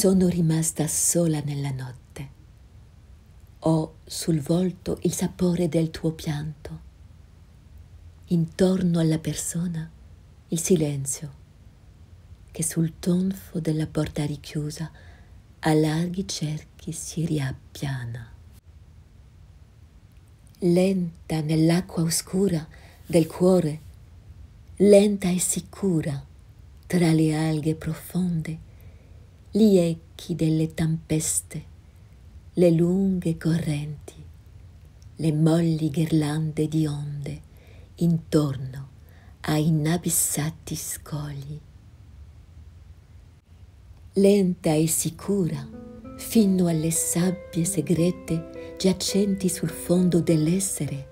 sono rimasta sola nella notte. Ho sul volto il sapore del tuo pianto. Intorno alla persona il silenzio che sul tonfo della porta richiusa a larghi cerchi si riappiana. Lenta nell'acqua oscura del cuore, lenta e sicura tra le alghe profonde, gli echi delle tempeste, le lunghe correnti, le molli ghirlande di onde intorno a inabissati scogli. Lenta e sicura fino alle sabbie segrete giacenti sul fondo dell'essere,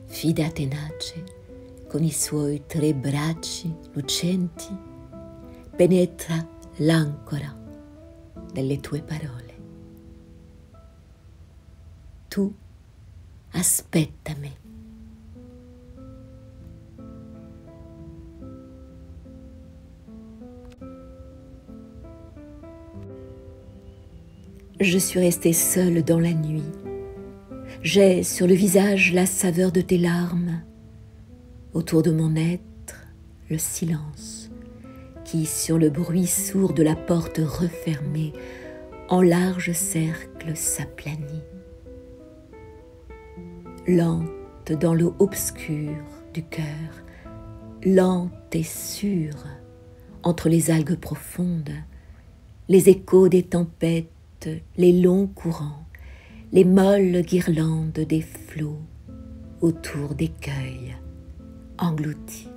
fida tenace con i suoi 3 bracci lucenti, penetra l'ancora delle tue parole. Tu aspettami. Je suis restée seule dans la nuit. J'ai sur le visage la saveur de tes larmes. Autour de mon être, le silence qui, sur le bruit sourd de la porte refermée, en large cercle s'aplanit. Lente dans l'eau obscure du cœur, lente et sûre, entre les algues profondes, les échos des tempêtes, les longs courants, les molles guirlandes des flots autour d'écueils engloutis.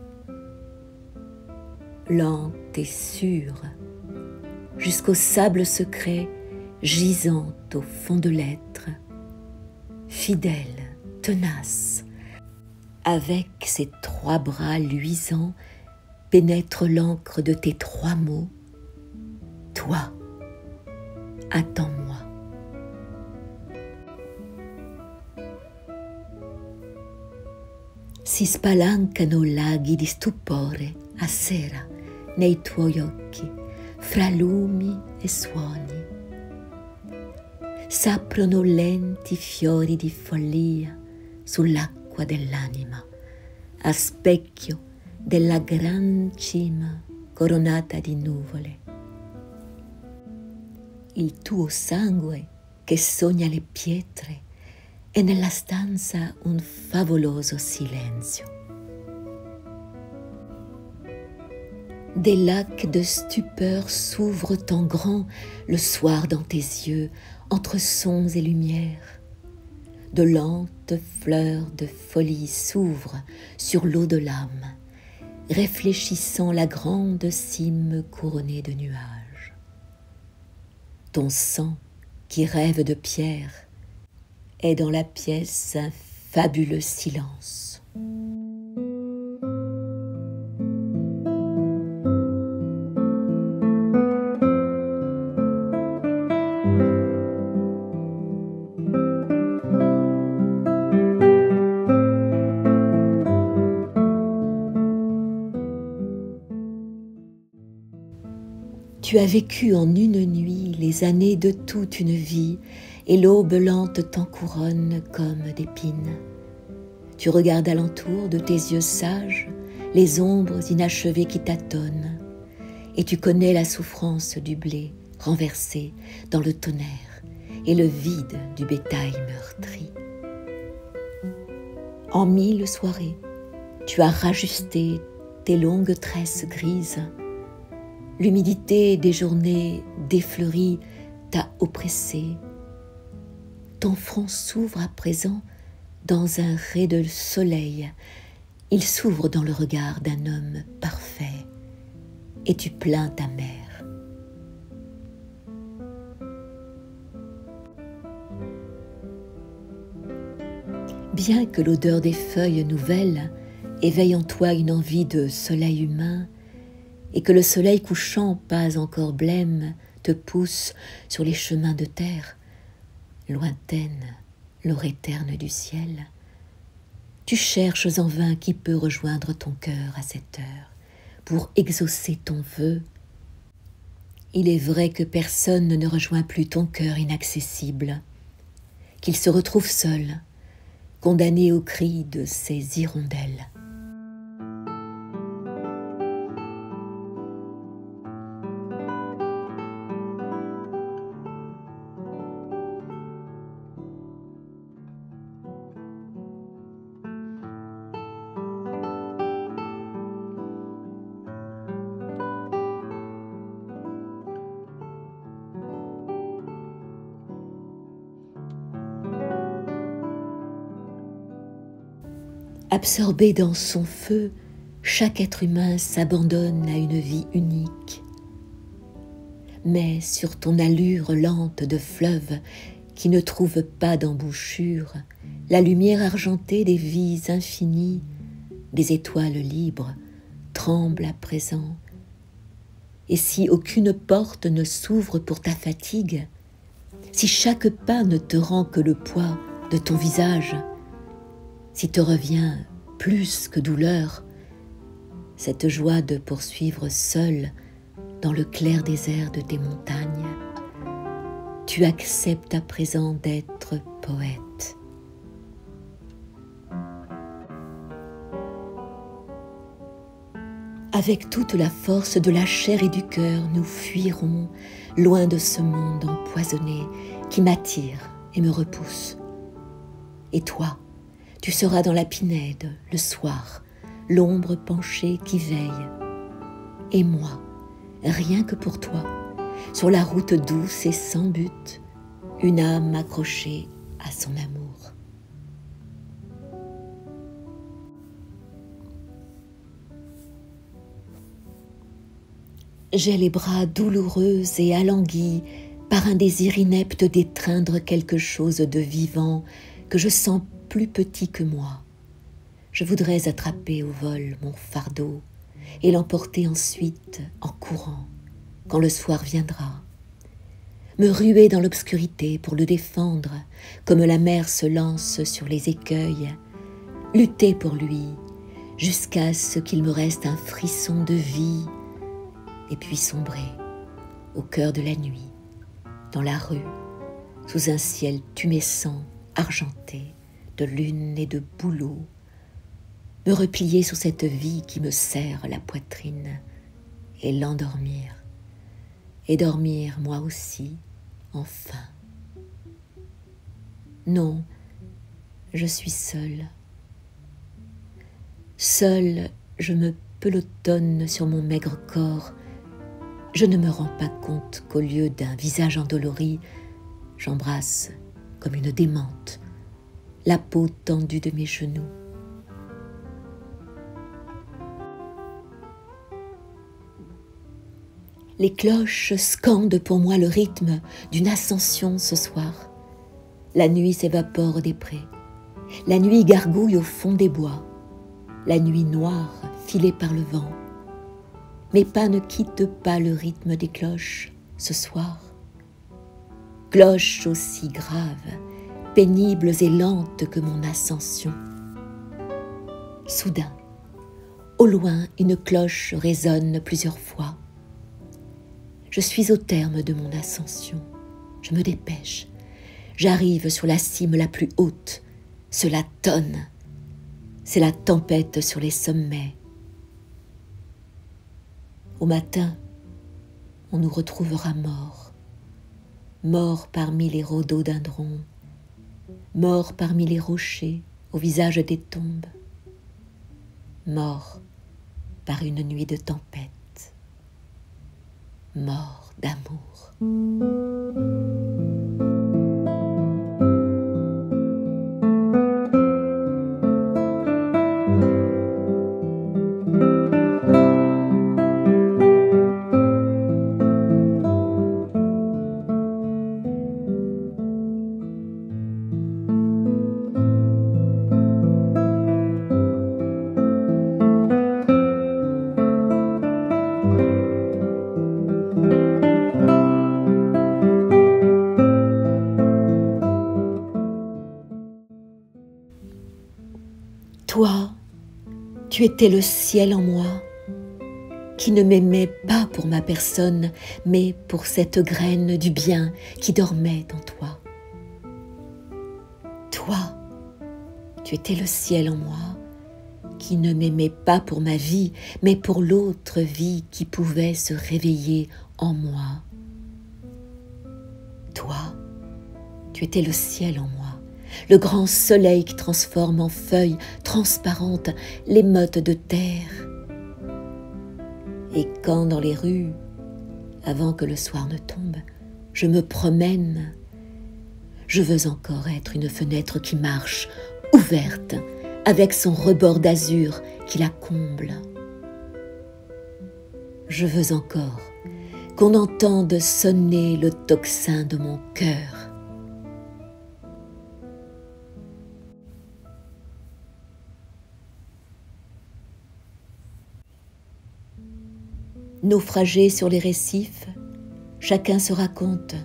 Lente et sûre, jusqu'au sable secret gisant au fond de l'être, fidèle, tenace, avec ses 3 bras luisants, pénètre l'encre de tes 3 mots. Toi, attends-moi. Si spalancano laghi di stupore a sera nei tuoi occhi, fra lumi e suoni. S'aprono lenti fiori di follia sull'acqua dell'anima, a specchio della gran cima coronata di nuvole. Il tuo sangue che sogna le pietre e nella stanza un favoloso silenzio. Des lacs de stupeur s'ouvrent en grand le soir dans tes yeux, entre sons et lumières. De lentes fleurs de folie s'ouvrent sur l'eau de l'âme, réfléchissant la grande cime couronnée de nuages. Ton sang, qui rêve de pierre, est dans la pièce un fabuleux silence. Tu as vécu en une nuit les années de toute une vie, et l'aube lente t'encouronne comme d'épines. Tu regardes alentour de tes yeux sages les ombres inachevées qui tâtonnent, et tu connais la souffrance du blé renversé dans le tonnerre et le vide du bétail meurtri. En 1000 soirées, tu as rajusté tes longues tresses grises. L'humidité des journées défleuries t'a oppressé. Ton front s'ouvre à présent dans un ray de soleil. Il s'ouvre dans le regard d'un homme parfait, et tu plains ta mère. Bien que l'odeur des feuilles nouvelles éveille en toi une envie de soleil humain, et que le soleil couchant, pas encore blême, te pousse sur les chemins de terre, lointaine, l'orée terne du ciel, tu cherches en vain qui peut rejoindre ton cœur à cette heure pour exaucer ton vœu. Il est vrai que personne ne rejoint plus ton cœur inaccessible, qu'il se retrouve seul, condamné aux cris de ces hirondelles. Absorbé dans son feu, chaque être humain s'abandonne à une vie unique. Mais sur ton allure lente de fleuve qui ne trouve pas d'embouchure, la lumière argentée des vies infinies, des étoiles libres, tremble à présent. Et si aucune porte ne s'ouvre pour ta fatigue, si chaque pas ne te rend que le poids de ton visage, si te revient plus que douleur, cette joie de poursuivre seul dans le clair désert de tes montagnes, tu acceptes à présent d'être poète. Avec toute la force de la chair et du cœur, nous fuirons loin de ce monde empoisonné qui m'attire et me repousse. Et toi, tu seras dans la pinède, le soir, l'ombre penchée qui veille. Et moi, rien que pour toi, sur la route douce et sans but, une âme accrochée à son amour. J'ai les bras douloureux et alanguis par un désir inepte d'étreindre quelque chose de vivant que je sens plus petit que moi. Je voudrais attraper au vol mon fardeau et l'emporter ensuite en courant, quand le soir viendra. Me ruer dans l'obscurité pour le défendre, comme la mer se lance sur les écueils, lutter pour lui, jusqu'à ce qu'il me reste un frisson de vie, et puis sombrer, au cœur de la nuit, dans la rue, sous un ciel tumescent, argenté, de lune et de bouleau, me replier sur cette vie qui me serre la poitrine et l'endormir, et dormir moi aussi, enfin. Non, je suis seule. Seule, je me pelotonne sur mon maigre corps. Je ne me rends pas compte qu'au lieu d'un visage endolori, j'embrasse, comme une démente, la peau tendue de mes genoux. Les cloches scandent pour moi le rythme d'une ascension ce soir. La nuit s'évapore des prés. La nuit gargouille au fond des bois. La nuit noire filée par le vent. Mes pas ne quittent pas le rythme des cloches ce soir. Cloches aussi graves, pénibles et lentes que mon ascension. Soudain, au loin, une cloche résonne plusieurs fois. Je suis au terme de mon ascension. Je me dépêche. J'arrive sur la cime la plus haute. Cela tonne. C'est la tempête sur les sommets. Au matin, on nous retrouvera morts. Morts parmi les rhododendrons. Morts parmi les rochers, au visage des tombes. Morts par une nuit de tempête. Mort d'amour. Toi, tu étais le ciel en moi, qui ne m'aimais pas pour ma personne, mais pour cette graine du bien qui dormait en toi. Toi, tu étais le ciel en moi, qui ne m'aimait pas pour ma vie, mais pour l'autre vie qui pouvait se réveiller en moi. Toi, tu étais le ciel en moi, le grand soleil qui transforme en feuilles transparentes les mottes de terre. Et quand dans les rues, avant que le soir ne tombe, je me promène, je veux encore être une fenêtre qui marche, ouverte, avec son rebord d'azur qui la comble. Je veux encore qu'on entende sonner le tocsin de mon cœur. Naufragés sur les récifs, chacun se raconte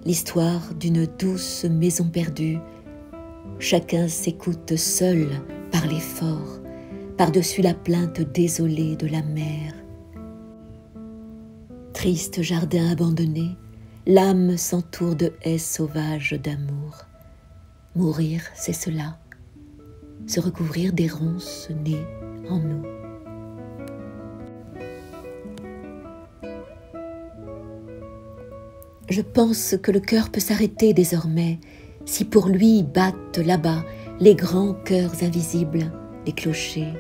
l'histoire d'une douce maison perdue. Chacun s'écoute seul par l'effort, par-dessus la plainte désolée de la mer. Triste jardin abandonné, l'âme s'entoure de haies sauvages d'amour. Mourir, c'est cela, se recouvrir des ronces nées en nous. Je pense que le cœur peut s'arrêter désormais, si pour lui battent là-bas les grands cœurs invisibles, les clochers.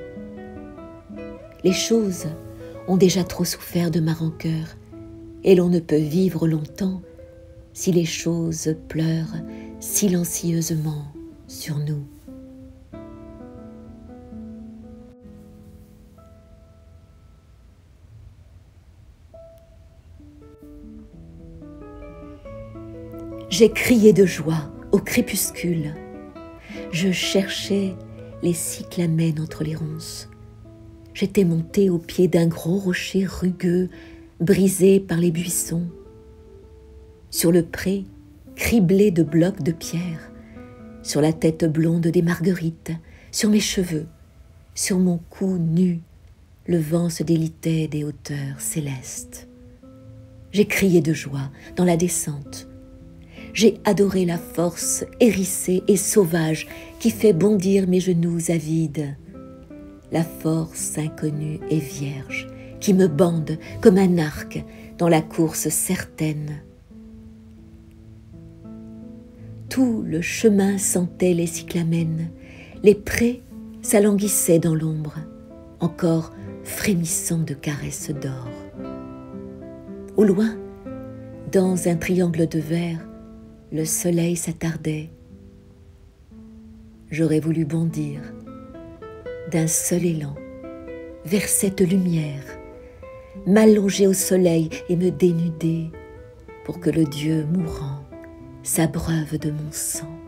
Les choses ont déjà trop souffert de ma rancœur, et l'on ne peut vivre longtemps si les choses pleurent silencieusement sur nous. J'ai crié de joie au crépuscule. Je cherchais les cyclamènes entre les ronces. J'étais montée au pied d'un gros rocher rugueux, brisé par les buissons. Sur le pré, criblé de blocs de pierre, sur la tête blonde des marguerites, sur mes cheveux, sur mon cou nu, le vent se délitait des hauteurs célestes. J'ai crié de joie dans la descente. J'ai adoré la force hérissée et sauvage qui fait bondir mes genoux avides. La force inconnue et vierge qui me bande comme un arc dans la course certaine. Tout le chemin sentait les cyclamènes, les prés s'alanguissaient dans l'ombre, encore frémissant de caresses d'or. Au loin, dans un triangle de verre, le soleil s'attardait. J'aurais voulu bondir d'un seul élan vers cette lumière, m'allonger au soleil et me dénuder pour que le Dieu mourant s'abreuve de mon sang.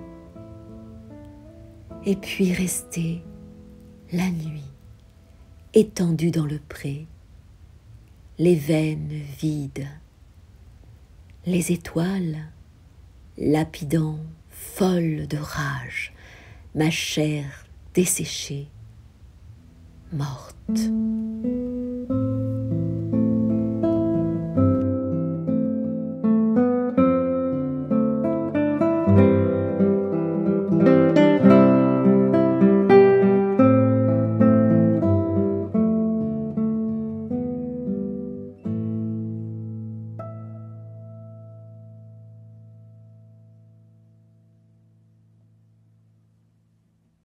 Et puis rester la nuit, étendue dans le pré, les veines vides, les étoiles lapidant, folle de rage, ma chair desséchée, morte.